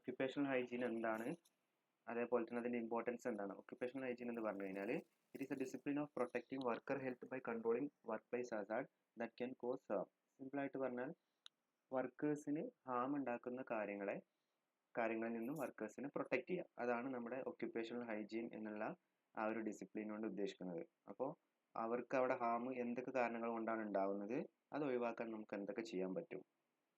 Occupational hygiene എന്താണ്, അതേപോലെ തന്നെ അതിൻ്റെ ഇമ്പോർട്ടൻസ് എന്താണ്. ഒക്യുപ്പേഷണൽ ഹൈജീൻ എന്ന് പറഞ്ഞു കഴിഞ്ഞാൽ it is a discipline of protecting worker health by controlling workplace hazard that can cause harm. സിമ്പിളായിട്ട് പറഞ്ഞാൽ വർക്കേഴ്സിന് ഹാം ഉണ്ടാക്കുന്ന കാര്യങ്ങളിൽ നിന്നും വർക്കേഴ്സിനെ പ്രൊട്ടക്റ്റ് ചെയ്യുക. അതാണ് നമ്മുടെ ഒക്യുപ്പേഷണൽ ഹൈജീൻ എന്നുള്ള ആ ഒരു ഡിസിപ്ലിൻ കൊണ്ട് ഉദ്ദേശിക്കുന്നത്. അപ്പോൾ അവർക്ക് അവിടെ ഹാം എന്തൊക്കെ കാരണങ്ങൾ കൊണ്ടാണ് ഉണ്ടാവുന്നത്, അത് ഒഴിവാക്കാൻ നമുക്ക് എന്തൊക്കെ ചെയ്യാൻ പറ്റും.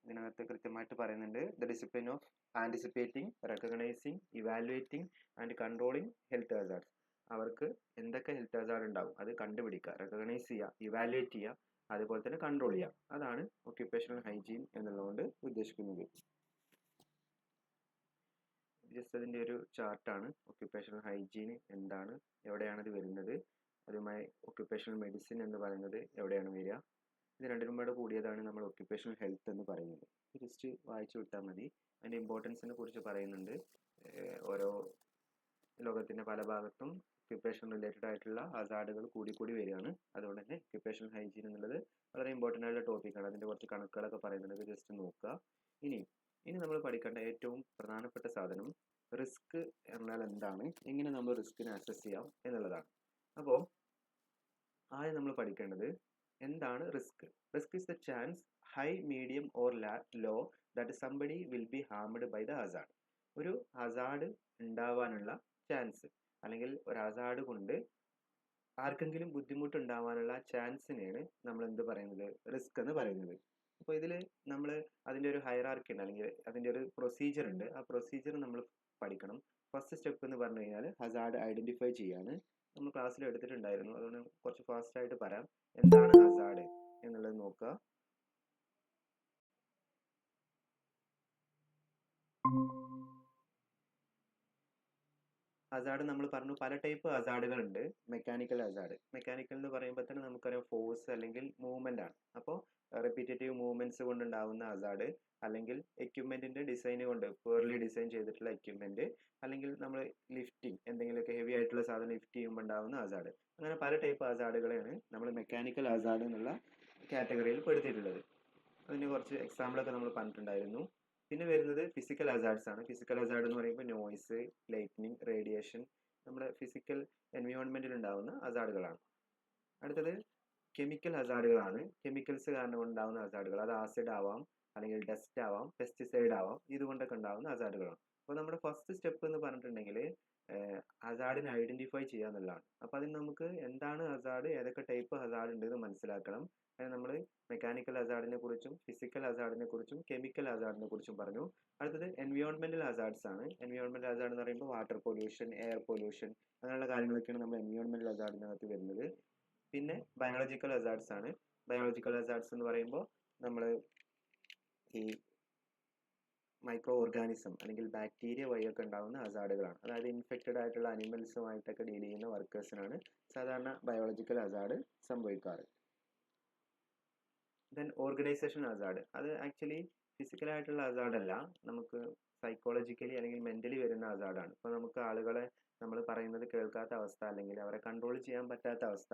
ഇതിനകത്ത് കൃത്യമായിട്ട് പറയുന്നുണ്ട്. The discipline of anticipating, recognising, evaluating and controlling health hazards. അവർക്ക് എന്തൊക്കെ ഹെൽത്ത് ഹസാർഡ് ഉണ്ടാവും അത് കണ്ടുപിടിക്കുക, റെക്കഗ്നൈസ് ചെയ്യുക, ഇവാലുവേറ്റ് ചെയ്യുക, അതുപോലെ തന്നെ കൺട്രോൾ ചെയ്യുക. അതാണ് ഒക്യുപ്പേഷണൽ ഹൈജീൻ എന്നുള്ളതുകൊണ്ട് ഉദ്ദേശിക്കുന്നത്. ജസ്റ്റ് അതിൻ്റെ ഒരു ചാർട്ടാണ്. ഒക്യുപ്പേഷണൽ ഹൈജീൻ എന്താണ്, എവിടെയാണ് ഇത് വരുന്നത്, അതുമായി ഒക്യുപ്പേഷണൽ മെഡിസിൻ എന്ന് പറയുന്നത് എവിടെയാണ് വരിക, ഇത് രണ്ടിനും കൂടെ കൂടിയതാണ് നമ്മൾ ഒക്യുപ്പേഷണൽ ഹെൽത്ത് എന്ന് പറയുന്നത്. ജസ്റ്റ് വായിച്ചു വിട്ടാൽ മതി. അതിൻ്റെ ഇമ്പോർട്ടൻസിനെ കുറിച്ച് പറയുന്നുണ്ട്. ഓരോ ലോകത്തിൻ്റെ പല ഭാഗത്തും ഒക്യുപ്പേഷൻ റിലേറ്റഡ് ആയിട്ടുള്ള ഹസാർഡുകൾ കൂടി വരികയാണ്. അതുകൊണ്ട് തന്നെ ഒക്യുപ്പേഷണൽ ഹൈജീൻ എന്നുള്ളത് വളരെ ഇമ്പോർട്ടൻ്റ് ആയിട്ടുള്ള ടോപ്പിക്കാണ്. അതിൻ്റെ കുറച്ച് കണക്കുകളൊക്കെ പറയുന്നുണ്ട്, ജസ്റ്റ് നോക്കുക. ഇനി നമ്മൾ പഠിക്കേണ്ട ഏറ്റവും പ്രധാനപ്പെട്ട സാധനം റിസ്ക് എന്നാൽ എന്താണ്, എങ്ങനെ നമ്മൾ റിസ്കിനെ അസസ് ചെയ്യാം എന്നുള്ളതാണ്. അപ്പോൾ ആദ്യം നമ്മൾ പഠിക്കേണ്ടത് എന്താണ് risk. Risk is the chance, high, medium or low, that somebody will be harmed by the hazard. ഒരു ഹസാർഡ് ഉണ്ടാവാനുള്ള ചാൻസ്, അല്ലെങ്കിൽ ഒരു ഹസാർഡ് കൊണ്ട് ആർക്കെങ്കിലും ബുദ്ധിമുട്ടുണ്ടാവാനുള്ള ചാൻസിനെയാണ് നമ്മൾ എന്ത് പറയുന്നത്, റിസ്ക് എന്ന് പറയുന്നത്. അപ്പോൾ ഇതിൽ നമ്മൾ അതിൻ്റെ ഒരു ഹൈറാർക്കി ഉണ്ട്, അല്ലെങ്കിൽ അതിൻ്റെ ഒരു പ്രൊസീജിയർ ഉണ്ട്. ആ പ്രൊസീജിയർ നമ്മൾ പഠിക്കണം. ഫസ്റ്റ് സ്റ്റെപ്പ് എന്ന് പറഞ്ഞു കഴിഞ്ഞാൽ ഹസാർഡ് ഐഡൻറ്റിഫൈ ചെയ്യാണ്. നമ്മൾ ക്ലാസ്സിൽ എടുത്തിട്ടുണ്ടായിരുന്നു, അതുകൊണ്ട് കുറച്ച് ഫാസ്റ്റായിട്ട് പറയാം. എന്താണ് ഹസാർഡ് എന്നുള്ളത് നോക്കുക. ഹസാർഡ് നമ്മൾ പറഞ്ഞു, പല ടൈപ്പ് ഹസാർഡുകൾ ഉണ്ട്. മെക്കാനിക്കൽ ഹസാർഡ്, മെക്കാനിക്കൽ എന്ന് പറയുമ്പോൾ തന്നെ നമുക്കറിയാം ഫോഴ്സ് അല്ലെങ്കിൽ മൂവ്മെൻ്റ് ആണ്. അപ്പോൾ റിപ്പീറ്റേറ്റീവ് മൂവ്മെൻറ്റ്സ് കൊണ്ടുണ്ടാവുന്ന ഹസാർഡ്, അല്ലെങ്കിൽ എക്യുപ്മെൻറ്റിൻ്റെ ഡിസൈൻ കൊണ്ട് പുവർലി ഡിസൈൻ ചെയ്തിട്ടുള്ള എക്യുപ്മെൻറ്റ്, അല്ലെങ്കിൽ നമ്മൾ ലിഫ്റ്റിംഗ്, എന്തെങ്കിലുമൊക്കെ ഹെവി ആയിട്ടുള്ള സാധനം ലിഫ്റ്റ് ചെയ്യുമ്പോൾ ഉണ്ടാവുന്ന ഹസാർഡ്. അങ്ങനെ പല ടൈപ്പ് ഹസാർഡുകളെയാണ് നമ്മൾ മെക്കാനിക്കൽ ഹസാർഡ് എന്നുള്ള കാറ്റഗറിയിൽ പെടുത്തിയിട്ടുള്ളത്. അതിന് കുറച്ച് എക്സാമ്പിളൊക്കെ നമ്മൾ പറഞ്ഞിട്ടുണ്ടായിരുന്നു. പിന്നെ വരുന്നത് ഫിസിക്കൽ ഹസാർഡ്സ് ആണ്. ഫിസിക്കൽ ഹസാർഡ് എന്ന് പറയുമ്പോൾ നോയ്സ്, ലൈറ്റ്നിങ്, റേഡിയേഷൻ, നമ്മുടെ ഫിസിക്കൽ എൻവയോൺമെൻറ്റിൽ ഉണ്ടാകുന്ന ഹസാർഡുകളാണ്. അടുത്തത് കെമിക്കൽ ഹസാർഡുകളാണ്. കെമിക്കൽസ് കാരണം ഉണ്ടാകുന്ന ഹസാർഡുകൾ, അത് ആസിഡ് ആവാം, അല്ലെങ്കിൽ ഡസ്റ്റ് ആവാം, പെസ്റ്റിസൈഡ് ആവാം, ഇതുകൊണ്ടൊക്കെ ഉണ്ടാകുന്ന ഹസാർഡുകളാണ്. അപ്പോൾ നമ്മുടെ ഫസ്റ്റ് സ്റ്റെപ്പ് എന്ന് പറഞ്ഞിട്ടുണ്ടെങ്കിൽ ഹസാർഡിനെ ഐഡൻറ്റിഫൈ ചെയ്യുക എന്നുള്ളതാണ്. അപ്പോൾ അതിന് നമുക്ക് എന്താണ് ഹസാർഡ്, ഏതൊക്കെ ടൈപ്പ് ഹസാർഡ് ഉണ്ട് എന്ന് മനസ്സിലാക്കണം. അതിന് നമ്മൾ മെക്കാനിക്കൽ ഹസാർഡിനെ കുറിച്ചും ഫിസിക്കൽ ഹസാർഡിനെ കുറിച്ചും കെമിക്കൽ ഹസാർഡിനെ കുറിച്ചും പറഞ്ഞു. അടുത്തത് എൻവയോൺമെൻറ്റൽ ഹസാർഡ്സ് ആണ്. എൻവയോൺമെൻറ്റൽ ഹസാർഡ് എന്ന് പറയുമ്പോൾ വാട്ടർ പൊല്യൂഷൻ, എയർ പൊല്യൂഷൻ, അങ്ങനെയുള്ള കാര്യങ്ങളൊക്കെയാണ് നമ്മൾ എൻവയോൺമെൻറ്റൽ ഹസാർഡിനകത്ത് വരുന്നത്. പിന്നെ ബയോളജിക്കൽ ഹസാർഡ്സ് ആണ്. ബയോളജിക്കൽ ഹസാർഡ്സ് എന്ന് പറയുമ്പോൾ നമ്മൾ ഈ മൈക്രോ ഓർഗാനിസം അല്ലെങ്കിൽ ബാക്ടീരിയ വഴിയൊക്കെ ഉണ്ടാകുന്ന ഹസാർഡുകളാണ്. അതായത് ഇൻഫെക്റ്റഡ് ആയിട്ടുള്ള അനിമൽസുമായിട്ടൊക്കെ ഡീൽ ചെയ്യുന്ന വർക്കേഴ്സിനാണ് സാധാരണ ബയോളജിക്കൽ ഹസാർഡ് സംഭവിക്കാറ്. ദെൻ ഓർഗനൈസേഷൻ ഹസാർഡ്, അത് ആക്ച്വലി ഫിസിക്കലായിട്ടുള്ള ഹസാർഡ് അല്ല, നമുക്ക് സൈക്കോളജിക്കലി അല്ലെങ്കിൽ മെൻ്റലി വരുന്ന ഹസാർഡാണ്. ഇപ്പോൾ നമുക്ക് ആളുകളെ നമ്മൾ പറയുന്നത് കേൾക്കാത്ത അവസ്ഥ, അല്ലെങ്കിൽ അവരെ കൺട്രോൾ ചെയ്യാൻ പറ്റാത്ത അവസ്ഥ,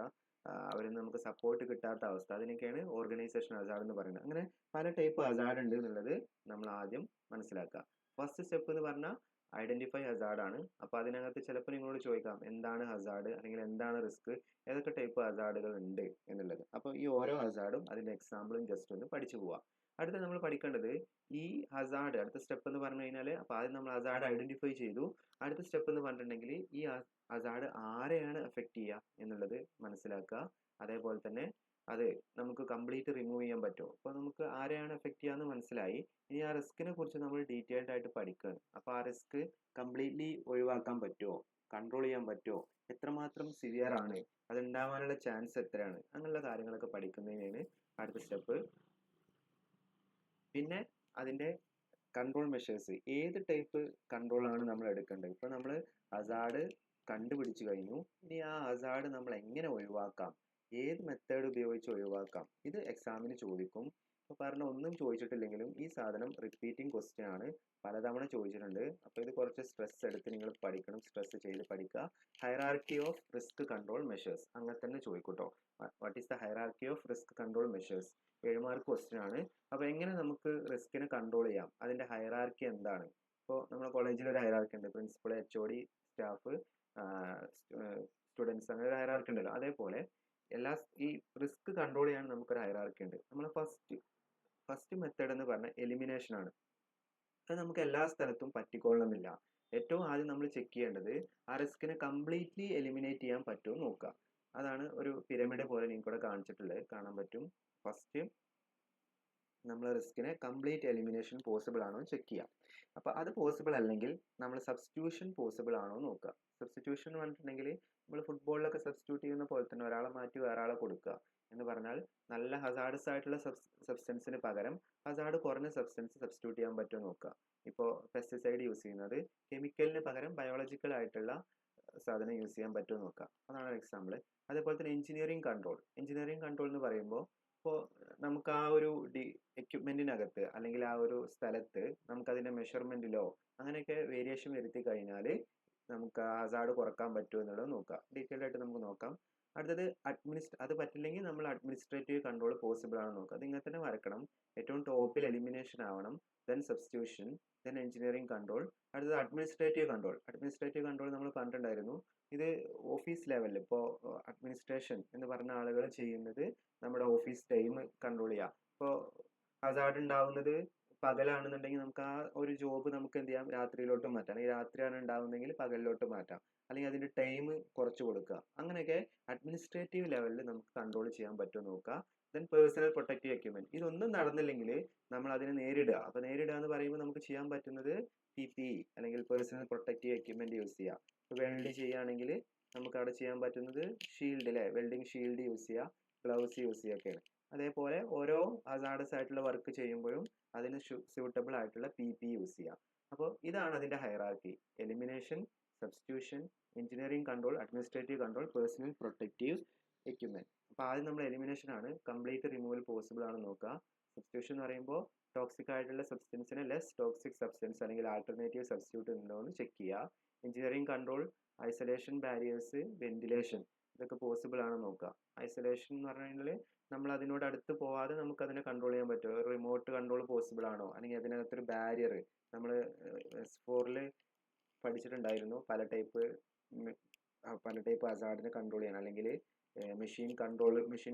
അവരിൽ നമുക്ക് സപ്പോർട്ട് കിട്ടാത്ത അവസ്ഥ, അതിനൊക്കെയാണ് ഓർഗനൈസേഷൻ ഹസാർഡ് എന്ന് പറയുന്നത്. അങ്ങനെ പല ടൈപ്പ് ഹസാർഡ് ഉണ്ട് എന്നുള്ളത് നമ്മൾ ആദ്യം മനസ്സിലാക്കുക. ഫസ്റ്റ് സ്റ്റെപ്പ് എന്ന് പറഞ്ഞാൽ ഐഡൻറ്റിഫൈ ഹസാർഡ് ആണ്. അപ്പോൾ അതിനകത്ത് ചിലപ്പോൾ നിങ്ങളോട് ചോദിക്കാം എന്താണ് ഹസാർഡ്, അല്ലെങ്കിൽ എന്താണ് റിസ്ക്, ഏതൊക്കെ ടൈപ്പ് ഹസാർഡുകൾ ഉണ്ട് എന്നുള്ളത്. അപ്പോൾ ഈ ഓരോ ഹസാർഡും അതിൻ്റെ എക്സാമ്പിളും ജസ്റ്റ് ഒന്ന് പഠിച്ചു പോവാം. അടുത്ത നമ്മൾ പഠിക്കേണ്ടത് ഈ ഹസാർഡ്, അടുത്ത സ്റ്റെപ്പ് എന്ന് പറഞ്ഞു കഴിഞ്ഞാൽ, അപ്പോൾ ആദ്യം നമ്മൾ ഹസാർഡ് ഐഡൻറ്റിഫൈ ചെയ്തു. അടുത്ത സ്റ്റെപ്പ് എന്ന് പറഞ്ഞിട്ടുണ്ടെങ്കിൽ ഈ ഹസാർഡ് ആരെയാണ് എഫക്റ്റ് ചെയ്യുക എന്നുള്ളത് മനസ്സിലാക്കുക. അതേപോലെ തന്നെ അത് നമുക്ക് കംപ്ലീറ്റ് റിമൂവ് ചെയ്യാൻ പറ്റുമോ, അപ്പോൾ നമുക്ക് ആരെയാണ് എഫക്റ്റ് ചെയ്യുക എന്ന് മനസ്സിലായി. ഇനി ആ റിസ്കിനെ കുറിച്ച് നമ്മൾ ഡീറ്റെയിൽഡ് ആയിട്ട് പഠിക്കുകയാണ്. അപ്പോൾ ആ റിസ്ക് കംപ്ലീറ്റ്ലി ഒഴിവാക്കാൻ പറ്റുമോ, കൺട്രോൾ ചെയ്യാൻ പറ്റുമോ, എത്രമാത്രം സിവിയർ ആണ്, അത് ഉണ്ടാവാനുള്ള ചാൻസ് എത്രയാണ്, അങ്ങനെയുള്ള കാര്യങ്ങളൊക്കെ പഠിക്കുന്നതിനാണ് അടുത്ത സ്റ്റെപ്പ്. പിന്നെ അതിൻ്റെ കൺട്രോൾ മെഷേഴ്സ്, ഏത് ടൈപ്പ് കൺട്രോളാണ് നമ്മൾ എടുക്കേണ്ടത്. ഇപ്പോൾ നമ്മൾ ഹസാർഡ് കണ്ടുപിടിച്ചു കഴിഞ്ഞു, ഇനി ആ ഹസാർഡ് നമ്മൾ എങ്ങനെ ഒഴിവാക്കാം, ഏത് മെത്തേഡ് ഉപയോഗിച്ച് ഒഴിവാക്കാം, ഇത് എക്സാമിന് ചോദിക്കും. അപ്പോൾ പറഞ്ഞ ഒന്നും ചോദിച്ചിട്ടില്ലെങ്കിലും ഈ സാധനം റിപ്പീറ്റിംഗ് ക്വസ്റ്റ്യൻ ആണ്, പലതവണ ചോദിച്ചിട്ടുണ്ട്. അപ്പോൾ ഇത് കുറച്ച് സ്ട്രെസ് എടുത്ത് നിങ്ങൾ പഠിക്കണം, സ്ട്രെസ് ചെയ്ത് പഠിക്കുക. Hierarchy of risk control measures അങ്ങനെ തന്നെ ചോദിക്കൂട്ടോ. What is the hierarchy of risk control measures, 7 mark question ആണ്. അപ്പോൾ എങ്ങനെ നമുക്ക് റിസ്കിനെ കൺട്രോൾ ചെയ്യാം, അതിൻ്റെ ഹൈറാർക്കി എന്താണ്, ഇപ്പോൾ നമ്മുടെ കോളേജിൽ ഒരു ഹൈറാർക്കി ഉണ്ട്, പ്രിൻസിപ്പൾ, HOD, സ്റ്റാഫ്, സ്റ്റുഡൻസ്, അങ്ങനെ ഒരു ഹൈറാർക്കി ഉണ്ടല്ലോ. അതേപോലെ എല്ലാ ഈ റിസ്ക് കൺട്രോൾ ചെയ്യാൻ നമുക്കൊരു ഹൈറാർക്കി ഉണ്ട്. നമ്മൾ ഫസ്റ്റ് മെത്തേഡ് എന്ന് പറഞ്ഞാൽ എലിമിനേഷൻ ആണ്. അത് നമുക്ക് എല്ലാ സ്ഥലത്തും പറ്റിക്കൊള്ളണമെന്നില്ല. ഏറ്റവും ആദ്യം നമ്മൾ ചെക്ക് ചെയ്യേണ്ടത് ആ റിസ്കിനെ കംപ്ലീറ്റ്ലി എലിമിനേറ്റ് ചെയ്യാൻ പറ്റുമോ നോക്കുക. അതാണ് ഒരു പിരമിഡ് പോലെ നിങ്ങൾക്ക് ഇവിടെ കാണിച്ചിട്ടുള്ളത്, കാണാൻ പറ്റും. ഫസ്റ്റ് നമ്മൾ റിസ്കിനെ കംപ്ലീറ്റ് എലിമിനേഷൻ പോസിബിൾ ആണോ ചെക്ക് ചെയ്യാം. അപ്പോൾ അത് പോസിബിൾ അല്ലെങ്കിൽ നമ്മൾ സബ്സ്റ്റിറ്റ്യൂഷൻ പോസിബിൾ ആണോ നോക്കുക. സബ്സ്റ്റിറ്റ്യൂഷൻ എന്ന് പറഞ്ഞിട്ടുണ്ടെങ്കിൽ നമ്മൾ ഫുട്ബോളിലൊക്കെ സബ്സ്റ്റിറ്റ്യൂട്ട് ചെയ്യുന്ന പോലെ തന്നെ ഒരാളെ മാറ്റി വേറെ ആളെ കൊടുക്കുക എന്ന് പറഞ്ഞാൽ നല്ല ഹസാർഡസ് ആയിട്ടുള്ള സബ്സ്റ്റൻസിന് പകരം ഹസാർഡ് കുറഞ്ഞ സബ്സ്റ്റൻസ് സബ്സ്റ്റിറ്റ്യൂട്ട് ചെയ്യാൻ പറ്റുമോ നോക്കുക. ഇപ്പോൾ പെസ്റ്റിസൈഡ് യൂസ് ചെയ്യുന്നത് കെമിക്കലിന് പകരം ബയോളജിക്കൽ ആയിട്ടുള്ള സാധനം യൂസ് ചെയ്യാൻ പറ്റുമോ നോക്കുക. അതാണ് ഒരു എക്സാമ്പിൾ. അതേപോലെ തന്നെ എഞ്ചിനീയറിംഗ് കൺട്രോൾ എന്ന് പറയുമ്പോൾ ഇപ്പോൾ നമുക്ക് ആ ഒരു എക്യുപ്മെന്റിനകത്ത് അല്ലെങ്കിൽ ആ ഒരു സ്ഥലത്ത് നമുക്ക് അതിന്റെ മെഷർമെന്റിലോ അങ്ങനെയൊക്കെ വേരിയേഷൻ വരുത്തി കഴിഞ്ഞാൽ നമുക്ക് ആ ഹസാർഡ് കുറക്കാൻ പറ്റുമോ എന്നുള്ളത് നോക്കാം. ഡീറ്റെയിൽ ആയിട്ട് നമുക്ക് നോക്കാം. അടുത്തത് അത് പറ്റില്ലെങ്കിൽ നമ്മൾ അഡ്മിനിസ്ട്രേറ്റീവ് കൺട്രോൾ പോസിബിൾ ആണെന്ന് നോക്കുക. അത് ഇങ്ങനെ തന്നെ വരക്കണം. ഏറ്റവും ടോപ്പിൽ എലിമിനേഷൻ ആവണം, then substitution, then engineering control. അടുത്തത് അഡ്മിനിസ്ട്രേറ്റീവ് കൺട്രോൾ നമ്മൾ പറഞ്ഞിട്ടുണ്ടായിരുന്നു. ഇത് ഓഫീസ് ലെവലിൽ ഇപ്പോൾ അഡ്മിനിസ്ട്രേഷൻ എന്ന് പറഞ്ഞ ആളുകൾ ചെയ്യുന്നത് നമ്മുടെ ഓഫീസ് ടൈം കൺട്രോൾ ചെയ്യുക. ഇപ്പോൾ ഹസാർഡ് ഉണ്ടാവുന്നത് പകലാണെന്നുണ്ടെങ്കിൽ നമുക്ക് ആ ഒരു ജോബ് നമുക്ക് എന്ത് ചെയ്യാം, രാത്രിയിലോട്ട് മാറ്റാം. അല്ലെങ്കിൽ രാത്രിയാണ് ഉണ്ടാവുന്നതെങ്കിൽ പകലിലോട്ട് മാറ്റാം. അല്ലെങ്കിൽ അതിന്റെ ടൈം കുറച്ച് കൊടുക്കുക. അങ്ങനെയൊക്കെ അഡ്മിനിസ്ട്രേറ്റീവ് ലെവലിൽ നമുക്ക് കൺട്രോൾ ചെയ്യാൻ പറ്റുമോ നോക്കുക. ദെൻ പേഴ്സണൽ പ്രൊട്ടക്റ്റീവ് എക്യുപ്മെന്റ്, ഇതൊന്നും നടന്നില്ലെങ്കിൽ നമ്മൾ അതിനെ നേരിടുക. അപ്പോൾ നേരിടുക എന്ന് പറയുമ്പോൾ നമുക്ക് ചെയ്യാൻ പറ്റുന്നത് PPE അല്ലെങ്കിൽ പേഴ്സണൽ പ്രൊട്ടക്റ്റീവ് എക്യുപ്മെന്റ് യൂസ് ചെയ്യുക. വെൽഡ് ചെയ്യുകയാണെങ്കിൽ നമുക്ക് അവിടെ ചെയ്യാൻ പറ്റുന്നത് ഷീൽഡ്, അല്ലേ, വെൽഡിങ് ഷീൽഡ് യൂസ് ചെയ്യുക, ഗ്ലൗസ് യൂസ് ചെയ്യുകയൊക്കെയാണ്. അതേപോലെ ഓരോ ഹസാർഡസ് ആയിട്ടുള്ള വർക്ക് ചെയ്യുമ്പോഴും അതിന് സ്യൂട്ടബിൾ ആയിട്ടുള്ള PPE യൂസ് ചെയ്യുക. അപ്പോൾ ഇതാണ് അതിന്റെ hierarchy: elimination, substitution, engineering control, administrative control, personal protective equipment. അപ്പോൾ ആദ്യം നമ്മൾ എലിമിനേഷൻ ആണ്, കംപ്ലീറ്റ് റിമൂവൽ പോസിബിൾ ആണെന്ന് നോക്കുക. സബ്സ്റ്റിറ്റ്യൂഷൻ എന്ന് പറയുമ്പോൾ ടോക്സിക് ആയിട്ടുള്ള സബ്സ്റ്റൻസിനെ ലെസ് ടോക്സിക് സബ്സ്റ്റൻസ് അല്ലെങ്കിൽ ആൾട്ടർനേറ്റീവ് സബ്സ്റ്റിറ്റ്യൂട്ട് ഉണ്ടോ എന്ന് ചെക്ക് ചെയ്യുക. Engineering control, isolation, barriers, ventilation, ഇതൊക്കെ പോസിബിൾ ആണെന്ന് നോക്കുക. ഐസൊലേഷൻ എന്ന് പറഞ്ഞു കഴിഞ്ഞാൽ നമ്മൾ അതിനോട് അടുത്ത് പോവാതെ നമുക്ക് അതിനെ കൺട്രോൾ ചെയ്യാൻ പറ്റുമോ, റിമോട്ട് കൺട്രോൾ പോസിബിൾ ആണോ, അല്ലെങ്കിൽ അതിനകത്തൊരു ബാരിയർ. നമ്മൾ S4-ൽ പഠിച്ചിട്ടുണ്ടായിരുന്നു പല ടൈപ്പ് ഹസാർഡിനെ കൺട്രോൾ ചെയ്യാൻ, അല്ലെങ്കിൽ മെഷീൻ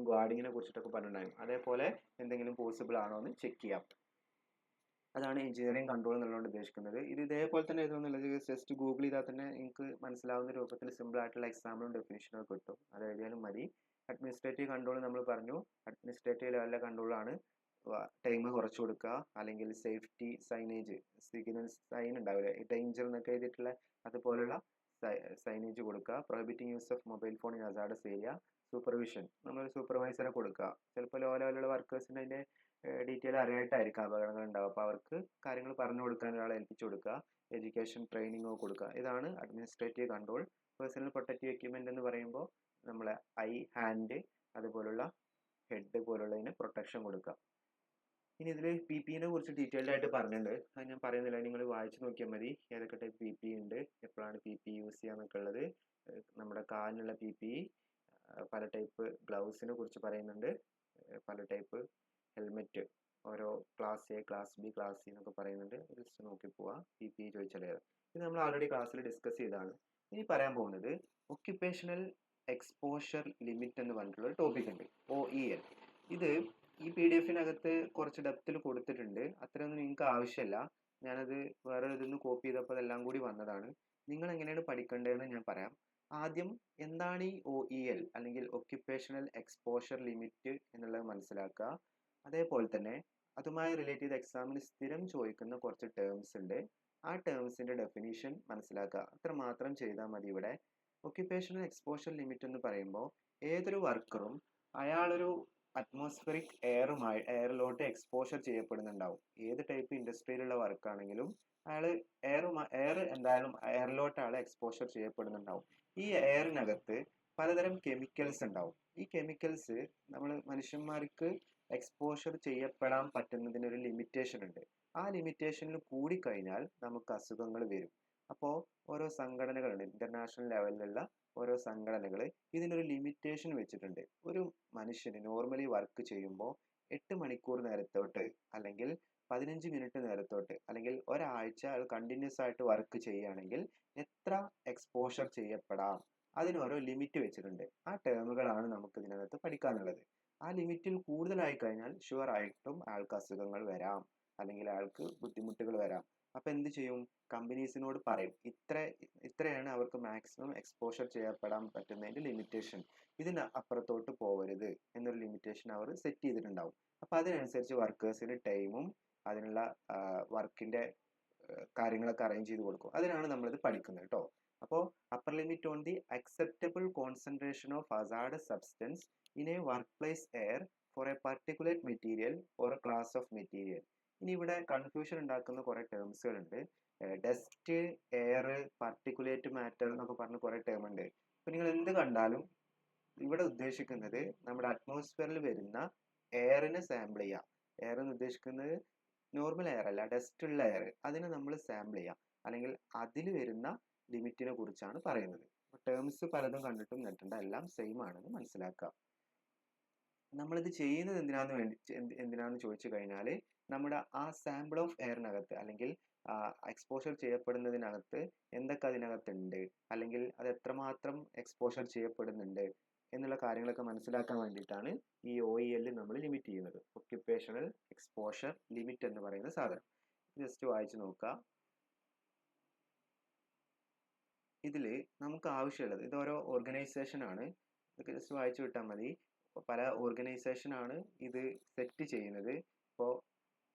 ഗാർഡിങ്ങിനെ കുറിച്ചിട്ടൊക്കെ പറഞ്ഞിട്ടുണ്ടായിരുന്നു. അതേപോലെ എന്തെങ്കിലും പോസിബിൾ ആണോ എന്ന് ചെക്ക് ചെയ്യാം. അതാണ് എഞ്ചിനീയറിംഗ് കൺട്രോൾ എന്നുള്ളതുകൊണ്ട് ഉദ്ദേശിക്കുന്നത്. ഇത് ഇതേപോലെ തന്നെ എഴുതുന്നുള്ളത് ജസ്റ്റ് ഗൂഗിൾ ചെയ്താൽ തന്നെ നിങ്ങൾക്ക് മനസ്സിലാവുന്ന രൂപത്തിൽ സിമ്പിൾ ആയിട്ടുള്ള എക്സാമ്പിളും ഡെഫിനിഷനും ഒക്കെ കിട്ടും. അത് എഴുതിയാലും മതി. അഡ്മിനിസ്ട്രേറ്റീവ് കൺട്രോൾ നമ്മൾ പറഞ്ഞു, അഡ്മിനിസ്ട്രേറ്റീവ് ലെവലിലെ കൺട്രോളാണ്. ടൈം കുറച്ച് കൊടുക്കുക, അല്ലെങ്കിൽ സേഫ്റ്റി സൈനേജ്, സിഗ്നൽ സൈൻ ഉണ്ടാവില്ലേ, ഡേഞ്ചർ എന്നൊക്കെ എഴുതിയിട്ടുള്ള അതുപോലുള്ള സൈനേജ് കൊടുക്കുക. Prohibiting use of mobile phone in hazardous area. Supervision, നമ്മൾ സൂപ്പർവൈസറെ കൊടുക്കുക. ചിലപ്പോൾ ലോ ലെവലുള്ള വർക്കേഴ്സിന് അതിൻ്റെ ഡീറ്റെയിൽ അറിയായിട്ടായിരിക്കും അപകടങ്ങൾ ഉണ്ടാവുക. അപ്പോൾ അവർക്ക് കാര്യങ്ങൾ പറഞ്ഞു കൊടുക്കാൻ ഒരാളെ ഏൽപ്പിച്ചു കൊടുക്കുക. എഡ്യൂക്കേഷൻ, ട്രെയിനിങ് കൊടുക്കുക. ഇതാണ് administrative control. Personal protective equipment എന്ന് പറയുമ്പോൾ നമ്മളെ ഐ, ഹാൻഡ്, അതുപോലുള്ള ഹെഡ് പോലുള്ളതിന് പ്രൊട്ടക്ഷൻ കൊടുക്കുക. ഇനി ഇതിൽ PPE കുറിച്ച് ഡീറ്റെയിൽഡ് ആയിട്ട് പറഞ്ഞിട്ടുണ്ട്. അത് ഞാൻ പറയുന്നില്ല, നിങ്ങൾ വായിച്ചു നോക്കിയാൽ മതി ഏതൊക്കെ ടൈപ്പ് PPE ഉണ്ട്, എപ്പോഴാണ് PPE യൂസ് ചെയ്യാന്നൊക്കെ ഉള്ളത്. നമ്മുടെ കാലിനുള്ള PPE, പല ടൈപ്പ് ഗ്ലൗസിനെ കുറിച്ച് പറയുന്നുണ്ട്, പല ടൈപ്പ് ഹെൽമെറ്റ്, ഓരോ class A, class B, class C എന്നൊക്കെ പറയുന്നുണ്ട്. ജസ്റ്റ് നോക്കി പോവാം. PPE ചോദിച്ചാൽ ഇത് നമ്മൾ ആൾറെഡി ക്ലാസ്സിൽ ഡിസ്കസ് ചെയ്തതാണ്. ഇനി പറയാൻ പോകുന്നത് ഒക്യുപ്പേഷണൽ എക്സ്പോഷർ ലിമിറ്റ് എന്ന് പറഞ്ഞിട്ടുള്ള ഒരു ടോപ്പിക് ഉണ്ട്, OEL. ഇത് ഈ PDF-നകത്ത് കുറച്ച് ഡെപ്തിൽ കൊടുത്തിട്ടുണ്ട്. അത്രയൊന്നും നിങ്ങൾക്ക് ആവശ്യമില്ല. ഞാനത് വേറെ ഇതിന്ന് കോപ്പി ചെയ്തപ്പോൾ അതെല്ലാം കൂടി വന്നതാണ്. നിങ്ങൾ എങ്ങനെയാണ് പഠിക്കേണ്ടതെന്ന് ഞാൻ പറയാം. ആദ്യം എന്താണ് ഈ OEL അല്ലെങ്കിൽ ഒക്യുപ്പേഷണൽ എക്സ്പോഷർ ലിമിറ്റ് എന്നുള്ളത് മനസ്സിലാക്കുക. അതേപോലെ തന്നെ അതുമായി റിലേറ്റ് ചെയ്ത എക്സാമിന് സ്ഥിരം ചോദിക്കുന്ന കുറച്ച് ടേംസ് ഉണ്ട്. ആ ടേംസിന്റെ ഡെഫിനിഷൻ മനസ്സിലാക്കുക. അത്ര മാത്രം ചെയ്താൽ മതി. ഇവിടെ ഒക്യുപ്പേഷണൽ എക്സ്പോഷർ ലിമിറ്റ് എന്ന് പറയുമ്പോൾ ഏതൊരു വർക്കറും അയാളൊരു അറ്റ്മോസ്ഫിയറിക് എയറിലോട്ട് എക്സ്പോഷർ ചെയ്യപ്പെടുന്നുണ്ടാവും. ഏത് ടൈപ്പ് ഇൻഡസ്ട്രിയിലുള്ള വർക്കാണെങ്കിലും അയാൾ എയർ എന്തായാലും എയറിലോട്ട് ആൾ എക്സ്പോഷർ ചെയ്യപ്പെടുന്നുണ്ടാവും. ഈ എയറിനകത്ത് പലതരം കെമിക്കൽസ് ഉണ്ടാവും. ഈ കെമിക്കൽസ് നമ്മൾ മനുഷ്യന്മാർക്ക് എക്സ്പോഷർ ചെയ്യപ്പെടാൻ പറ്റുന്നതിനൊരു ലിമിറ്റേഷൻ ഉണ്ട്. ആ ലിമിറ്റേഷനിൽ കൂടിക്കഴിഞ്ഞാൽ നമുക്ക് അസുഖങ്ങൾ വരും. അപ്പോൾ ഓരോ സംഘടനകളുണ്ട്, ഇന്റർനാഷണൽ ലെവലിലുള്ള ഓരോ സംഘടനകൾ ഇതിനൊരു ലിമിറ്റേഷൻ വെച്ചിട്ടുണ്ട്. ഒരു മനുഷ്യന് നോർമലി വർക്ക് ചെയ്യുമ്പോൾ 8 മണിക്കൂർ നേരത്തോട്ട് അല്ലെങ്കിൽ 15 മിനിറ്റ് നേരത്തോട്ട് അല്ലെങ്കിൽ ഒരാഴ്ച അയാൾ കണ്ടിന്യൂസ് ആയിട്ട് വർക്ക് ചെയ്യുകയാണെങ്കിൽ എത്ര എക്സ്പോഷർ ചെയ്യപ്പെടാം, അതിനോരോ ലിമിറ്റ് വെച്ചിട്ടുണ്ട്. ആ ടേമുകളാണ് നമുക്ക് ഇതിനകത്ത് പഠിക്കാനുള്ളത്. ആ ലിമിറ്റിൽ കൂടുതലായി കഴിഞ്ഞാൽ ഷുവർ ആയിട്ടും അയാൾക്ക് അസുഖങ്ങൾ വരാം, അല്ലെങ്കിൽ അയാൾക്ക് ബുദ്ധിമുട്ടുകൾ വരാം. അപ്പൊ എന്ത് ചെയ്യും? കമ്പനീസിനോട് പറയും ഇത്രയാണ് അവർക്ക് മാക്സിമം എക്സ്പോഷർ ചെയ്യപ്പെടാൻ പറ്റുന്നതിന്റെ ലിമിറ്റേഷൻ, ഇതിന് അപ്പുറത്തോട്ട് പോകരുത് എന്നൊരു ലിമിറ്റേഷൻ അവർ സെറ്റ് ചെയ്തിട്ടുണ്ടാവും. അപ്പൊ അതിനനുസരിച്ച് വർക്കേഴ്സിന് ടൈമും അതിനുള്ള വർക്കിന്റെ കാര്യങ്ങളൊക്കെ അറേഞ്ച് ചെയ്ത് കൊടുക്കും. അതിനാണ് നമ്മളിത് പഠിക്കുന്നത് കേട്ടോ. അപ്പോൾ upper limit on the acceptable concentration of hazardous substance in a workplace air for a particular material or class of material. ഇനി ഇവിടെ കൺഫ്യൂഷൻ ഉണ്ടാക്കുന്ന കുറെ ടേംസുകൾ ഉണ്ട്. ഡസ്റ്റ്, എയർ, പാർട്ടിക്കുലേറ്റ് മാറ്റർ എന്നൊക്കെ പറഞ്ഞ് കുറെ ടേം ഉണ്ട്. അപ്പൊ നിങ്ങൾ എന്ത് കണ്ടാലും ഇവിടെ ഉദ്ദേശിക്കുന്നത് നമ്മുടെ അറ്റ്മോസ്ഫിയറിൽ വരുന്ന എയറിനെ സാമ്പിൾ ചെയ്യുക. എയർ എന്ന് ഉദ്ദേശിക്കുന്നത് നോർമൽ എയർ അല്ല, ഡസ്റ്റ് ഉള്ള എയർ, അതിനെ നമ്മൾ സാമ്പിൾ ചെയ്യാം, അല്ലെങ്കിൽ അതിൽ വരുന്ന ലിമിറ്റിനെ കുറിച്ചാണ് പറയുന്നത്. ടേംസ് പലതും കണ്ടിട്ടും നെട്ടണ്ട, എല്ലാം സെയിം ആണെന്ന് മനസ്സിലാക്കുക. നമ്മളിത് ചെയ്യുന്നത് എന്തിനാന്ന് ചോദിച്ചു കഴിഞ്ഞാൽ നമ്മുടെ ആ സാമ്പിൾ ഓഫ് എയറിനകത്ത് അല്ലെങ്കിൽ എക്സ്പോഷർ ചെയ്യപ്പെടുന്നതിനകത്ത് എന്തൊക്കെ അതിനകത്തുണ്ട്, അല്ലെങ്കിൽ അത് എത്രമാത്രം എക്സ്പോഷർ ചെയ്യപ്പെടുന്നുണ്ട് എന്നുള്ള കാര്യങ്ങളൊക്കെ മനസ്സിലാക്കാൻ വേണ്ടിയിട്ടാണ് ഈ OEL നമ്മൾ ലിമിറ്റ് ചെയ്യുന്നത്. ഒക്യുപ്പേഷണൽ എക്സ്പോഷർ ലിമിറ്റ് എന്ന് പറയുന്ന സാധനം. ജസ്റ്റ് വായിച്ചു നോക്കുക. ഇതിൽ നമുക്ക് ആവശ്യമുള്ളത്, ഇത് ഓരോ ഓർഗനൈസേഷൻ ആണ്, ഇതൊക്കെ ജസ്റ്റ് വായിച്ചു വിട്ടാൽ മതി. പല ഓർഗനൈസേഷൻ ആണ് ഇത് സെറ്റ് ചെയ്യുന്നത്. ഇപ്പോൾ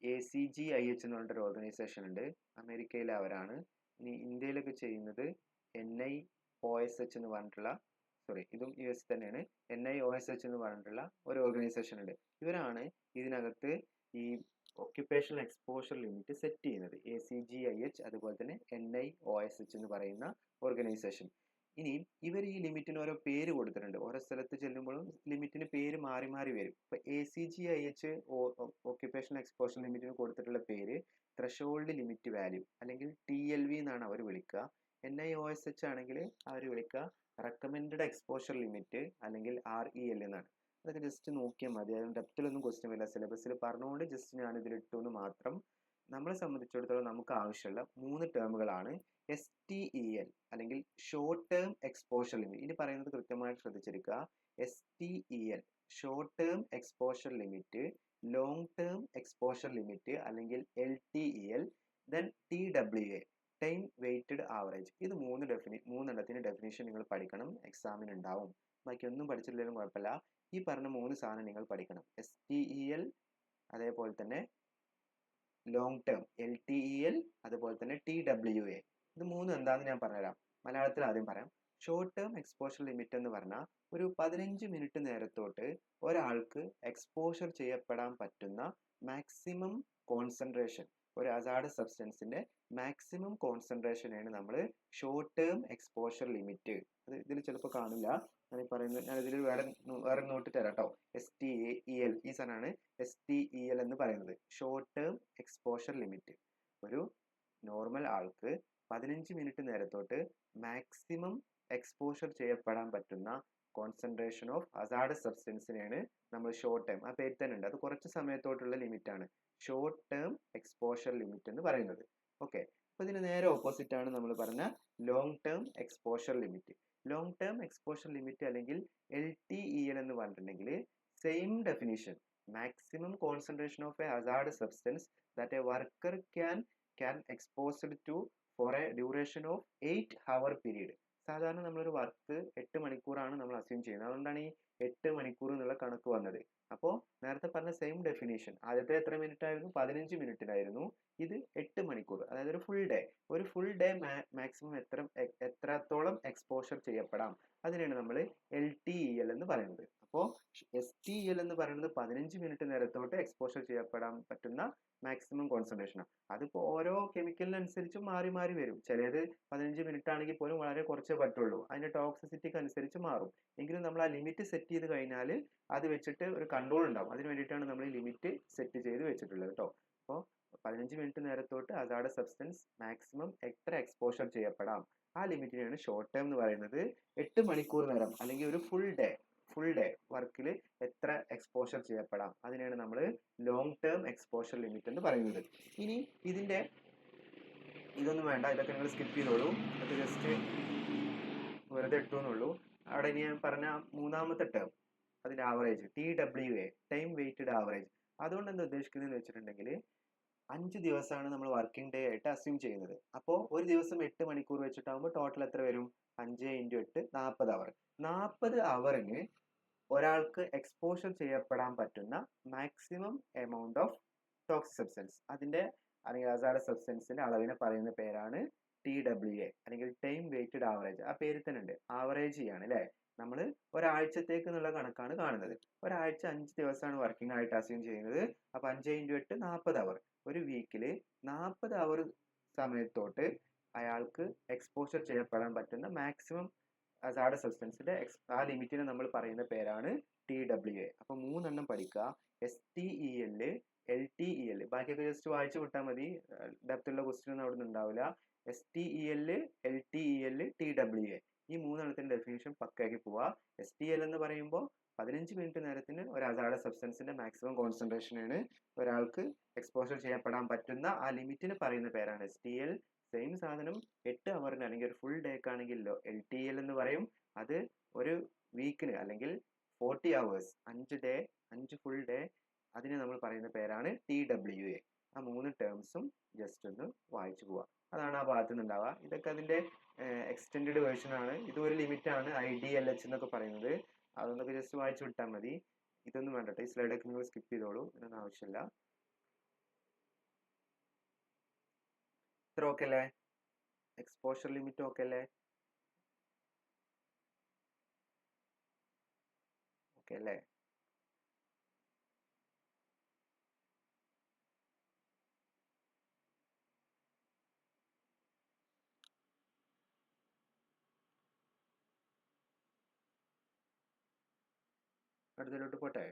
ACGIH എന്ന് പറഞ്ഞിട്ടൊരു ഓർഗനൈസേഷൻ ഉണ്ട്, അമേരിക്കയിലെ അവരാണ്. ഇനി ഇന്ത്യയിലൊക്കെ ചെയ്യുന്നത് NIOSH എന്ന് പറഞ്ഞിട്ടുള്ള, ഇതും US തന്നെയാണ്, NIOSH എന്ന് പറഞ്ഞിട്ടുള്ള ഒരു ഓർഗനൈസേഷൻ ഉണ്ട്. ഇവരാണ് ഇതിനകത്ത് ഈ ഒക്യുപ്പേഷണൽ എക്സ്പോഷർ ലിമിറ്റ് സെറ്റ് ചെയ്യുന്നത്. ACGIH അതുപോലെ തന്നെ NIOSH എന്ന് പറയുന്ന ഓർഗനൈസേഷൻ. ഇനി ഇവർ ഈ ലിമിറ്റിന് ഓരോ പേര് കൊടുത്തിട്ടുണ്ട്. ഓരോ സ്ഥലത്ത് ചെല്ലുമ്പോഴും ലിമിറ്റിന് പേര് മാറി മാറി വരും. ഇപ്പൊ ACGIH ഒക്യുപ്പേഷണൽ എക്സ്പോഷർ ലിമിറ്റിന് കൊടുത്തിട്ടുള്ള പേര് ത്രഷോൾഡ് ലിമിറ്റ് വാല്യൂ അല്ലെങ്കിൽ TLV എന്നാണ് അവർ വിളിക്കുക. NIOSH ആണെങ്കിൽ അവർ വിളിക്കുക റെക്കമെൻഡഡ് എക്സ്പോഷർ ലിമിറ്റ് അല്ലെങ്കിൽ REL എന്നാണ്. അതൊക്കെ ജസ്റ്റ് നോക്കിയാൽ മതി, അതിന് ഡെപ്തിലൊന്നും ക്വസ്റ്റ്യൻ വരില്ല. സിലബസിൽ പറഞ്ഞുകൊണ്ട് ജസ്റ്റ് ഞാൻ ഇതിലിട്ടു എന്ന് മാത്രം. നമ്മളെ സംബന്ധിച്ചിടത്തോളം നമുക്ക് ആവശ്യമുള്ള 3 ടേമുകളാണ്. STEL അല്ലെങ്കിൽ ഷോർട്ട് ടേം എക്സ്പോഷർ ലിമിറ്റ്. ഇനി പറയുന്നത് കൃത്യമായിട്ട് ശ്രദ്ധിച്ചിരിക്കുക. STEL short term exposure limit, long term exposure limit അല്ലെങ്കിൽ LTEL, then TWA time weighted average. ഇത് മൂന്നെണ്ണത്തിന് ഡെഫിനിഷൻ നിങ്ങൾ പഠിക്കണം, എക്സാമിന് ഉണ്ടാവും. ബാക്കിയൊന്നും പഠിച്ചില്ലെങ്കിലും കുഴപ്പമില്ല, ഈ പറഞ്ഞ 3 സാധനം നിങ്ങൾ പഠിക്കണം. STEL, അതേപോലെ തന്നെ ലോങ് ടേം LTEL, അതുപോലെ തന്നെ TWA. ഇത് 3 എന്താണെന്ന് ഞാൻ പറഞ്ഞുതരാം. മലയാളത്തിൽ ആദ്യം പറയാം. ഷോർട്ട് ടേം എക്സ്പോഷർ ലിമിറ്റ് എന്ന് പറഞ്ഞാൽ ഒരു 15 മിനിറ്റ് നേരത്തോട്ട് ഒരാൾക്ക് എക്സ്പോഷർ ചെയ്യപ്പെടാൻ പറ്റുന്ന മാക്സിമം കോൺസെൻട്രേഷൻ, ഒരു ഹസാർഡസ് സബ്സ്റ്റൻസിന്റെ മാക്സിമം കോൺസെൻട്രേഷനാണ് നമ്മൾ ഷോർട്ട് ടേം എക്സ്പോഷർ ലിമിറ്റ്. അത് ഇതിൽ ചിലപ്പോൾ കാണില്ല, ഞാൻ ഇതിൽ വേറെ നോട്ട് തരാം കേട്ടോ. STEL ഈ സാധനമാണ് STEL എന്ന് പറയുന്നത്, ഷോർട്ട് ടേം എക്സ്പോഷർ ലിമിറ്റ്. ഒരു നോർമൽ ആൾക്ക് 15 മിനിറ്റ് നേരത്തോട്ട് മാക്സിമം എക്സ്പോഷർ ചെയ്യപ്പെടാൻ പറ്റുന്ന കോൺസെൻട്രേഷൻ ഓഫ് ഹസാർഡസ് സബ്സ്റ്റൻസിനെയാണ് നമ്മൾ ഷോർട്ട് ടേം, ആ പേര് തന്നെ ഉണ്ട്, അത് കുറച്ച് സമയത്തോട്ടുള്ള ലിമിറ്റ് ആണ്, ഷോർട്ട് ടേം എക്സ്പോഷർ ലിമിറ്റ് എന്ന് പറയുന്നത്. ഓക്കെ, അപ്പൊ ഇതിന് നേരെ ഓപ്പോസിറ്റ് ആണ് നമ്മൾ പറഞ്ഞ long term exposure limit. Long term exposure limit അല്ലെങ്കിൽ LTEL എന്ന് പറഞ്ഞിട്ടുണ്ടെങ്കിൽ same definition, maximum concentration of a hazardous substance that a worker can exposed to for a duration of 8 hour period. സാധാരണ നമ്മളൊരു വർക്ക് 8 മണിക്കൂറാണ് നമ്മൾ അസ്യൂം ചെയ്യുന്നത്, അതുകൊണ്ടാണ് ഈ 8 മണിക്കൂർ എന്നുള്ള കണക്ക് വന്നത്. അപ്പോൾ നേരത്തെ പറഞ്ഞ സെയിം ഡെഫിനേഷൻ, ആദ്യത്തെ എത്ര മിനിറ്റ് ആയിരുന്നു? 15 മിനിറ്റിലായിരുന്നു. ഇത് 8 മണിക്കൂർ, അതായത് ഒരു ഫുൾ ഡേ മാക്സിമം എത്രത്തോളം എക്സ്പോഷർ ചെയ്യപ്പെടാം, അതിനാണ് നമ്മൾ LTEL എന്ന് പറയുന്നത്. അപ്പോൾ STEL എന്ന് പറയുന്നത് 15 മിനിറ്റ് നേരത്തോട്ട് എക്സ്പോഷർ ചെയ്യപ്പെടാൻ പറ്റുന്ന മാക്സിമം കോൺസെൻട്രേഷൻ. അതിപ്പോൾ ഓരോ കെമിക്കലിനനുസരിച്ച് മാറി മാറി വരും. ചിലത് 15 മിനിറ്റ് ആണെങ്കിൽ പോലും വളരെ കുറച്ചേ പറ്റുള്ളൂ. അതിന്റെ ടോക്സിസിറ്റിക്ക് അനുസരിച്ച് മാറും. എങ്കിലും നമ്മൾ ആ ലിമിറ്റ് സെറ്റ് ചെയ്ത് കഴിഞ്ഞാൽ അത് വെച്ചിട്ട് ഒരു കൺട്രോൾ ഉണ്ടാവും. അതിന് വേണ്ടിയിട്ടാണ് നമ്മൾ ഈ ലിമിറ്റ് സെറ്റ് ചെയ്ത് വെച്ചിട്ടുള്ളത് കേട്ടോ. അപ്പോൾ 15 മിനിറ്റ് നേരത്തോട്ട് ഹസാർഡസ് സബ്സ്റ്റൻസ് മാക്സിമം എത്ര എക്സ്പോഷർ ചെയ്യപ്പെടാം, ആ ലിമിറ്റിനെയാണ് ഷോർട്ട് ടേം എന്ന് പറയുന്നത്. 8 മണിക്കൂർ നേരം അല്ലെങ്കിൽ ഒരു ഫുൾ ഡേ വർക്കിൽ എത്ര എക്സ്പോഷർ ചെയ്യപ്പെടാം, അതിനെയാണ് നമ്മൾ ലോങ് ടേം എക്സ്പോഷർ ലിമിറ്റ് എന്ന് പറയുന്നത്. ഇനി ഇതൊന്നും വേണ്ട, ഇതൊക്കെ നിങ്ങൾ സ്കിപ്പ് ചെയ്തോളൂ. ഇതൊക്കെ ജസ്റ്റ് വെറുതെ ഇട്ടു എന്നുള്ളൂ. അവിടെ ഇനി ഞാൻ പറഞ്ഞ മൂന്നാമത്തെ ടേം, അതിന്റെ average TWA, time weighted average. അതുകൊണ്ട് എന്താ ഉദ്ദേശിക്കുന്നത് വെച്ചിട്ടുണ്ടെങ്കിൽ 5 ദിവസമാണ് നമ്മൾ വർക്കിംഗ് ഡേ ആയിട്ട് അസ്യൂം ചെയ്യുന്നത്. അപ്പോൾ ഒരു ദിവസം 8 മണിക്കൂർ വെച്ചിട്ടാകുമ്പോൾ ടോട്ടൽ എത്ര വരും? 5 × 8 40 അവർ. 40 അവറിന് ഒരാൾക്ക് എക്സ്പോഷർ ചെയ്യപ്പെടാൻ പറ്റുന്ന maximum amount of toxic substance, അതിന്റെ അല്ലെങ്കിൽ ഹസാർഡസ് സബ്സ്റ്റൻസിന്റെ അളവിനെ പറയുന്ന പേരാണ് TWA അല്ലെങ്കിൽ ടൈം വെയിറ്റഡ് ആവറേജ്. ആ പേരിൽ തന്നെ ഉണ്ട്, ആവറേജ് ചെയ്യാണ് അല്ലേ. നമ്മൾ ഒരാഴ്ചത്തേക്ക് എന്നുള്ള കണക്കാണ് കാണുന്നത്. ഒരാഴ്ച 5 ദിവസമാണ് വർക്കിംഗ് ആയിട്ട് അസ്യൂം ചെയ്യുന്നത്. അപ്പൊ 5 × 8 40 അവർ. ഒരു വീക്കിൽ 40 അവർ സമയത്തോട്ട് അയാൾക്ക് എക്സ്പോഷർ ചെയ്യപ്പെടാൻ പറ്റുന്ന മാക്സിമം ഹസാർഡസ് സബ്സ്റ്റൻസിന്റെ ആ ലിമിറ്റിനെ നമ്മൾ പറയുന്ന പേരാണ് TWA. അപ്പൊ 3 പഠിക്കുക: STEL, LTEL. ബാക്കിയൊക്കെ ജസ്റ്റ് വായിച്ചു വിട്ടാൽ മതി, ഡെപ്തുള്ള ക്വസ്റ്റ്യൻ ഒന്നും അവിടെ നിന്ന് ഉണ്ടാവില്ല. STEL, LTEL, TWA, ഈ 3 ഡെഫിനിഷൻ പക്കയാക്കി പോവുക. STL എന്ന് പറയുമ്പോൾ 15 മിനിറ്റ് നേരത്തിന് ഒരു ഹസാർഡസ് സബ്സ്റ്റൻസിന്റെ മാക്സിമം കോൺസെൻട്രേഷനാണ് ഒരാൾക്ക് എക്സ്പോഷർ ചെയ്യപ്പെടാൻ പറ്റുന്ന ആ ലിമിറ്റിന് പറയുന്ന പേരാണ് STL. സെയിം സാധനം 8 അവറിന് അല്ലെങ്കിൽ ഒരു ഫുൾ ഡേക്ക് ആണെങ്കിൽ LTEL എന്ന് പറയും. അത് ഒരു വീക്കിന് അല്ലെങ്കിൽ 40 അവേഴ്സ്, 5 ഫുൾ ഡേ, അതിനെ നമ്മൾ പറയുന്ന പേരാണ് TWA. ആ 3 ടേംസും ജസ്റ്റ് ഒന്ന് വായിച്ചു പോവുക. അതാണ് ആ ഭാഗത്ത് നിന്ന് ഉണ്ടാവുക. ഇതൊക്കെ അതിന്റെ എക്സ്റ്റെൻഡ് വേർഷൻ ആണ്. ഇതൊരു ലിമിറ്റ് ആണ്, IDLH എന്നൊക്കെ പറയുന്നത്. അതൊന്നൊക്കെ ജസ്റ്റ് വായിച്ചു വിട്ടാൽ മതി. ഇതൊന്നും വേണ്ടട്ടെ, ഈ സ്ലൈഡൊക്കെ നിങ്ങൾ സ്കിപ്പ് ചെയ്തോളൂ, ഇതൊന്നും ആവശ്യമില്ല. ഇത്ര ഓക്കെ അല്ലേ? എക്സ്പോഷർ ലിമിറ്റ് ഓക്കെ അല്ലേ? ഓക്കെ അല്ലേ? അടുത്തതിലോട്ട് പോട്ടെ.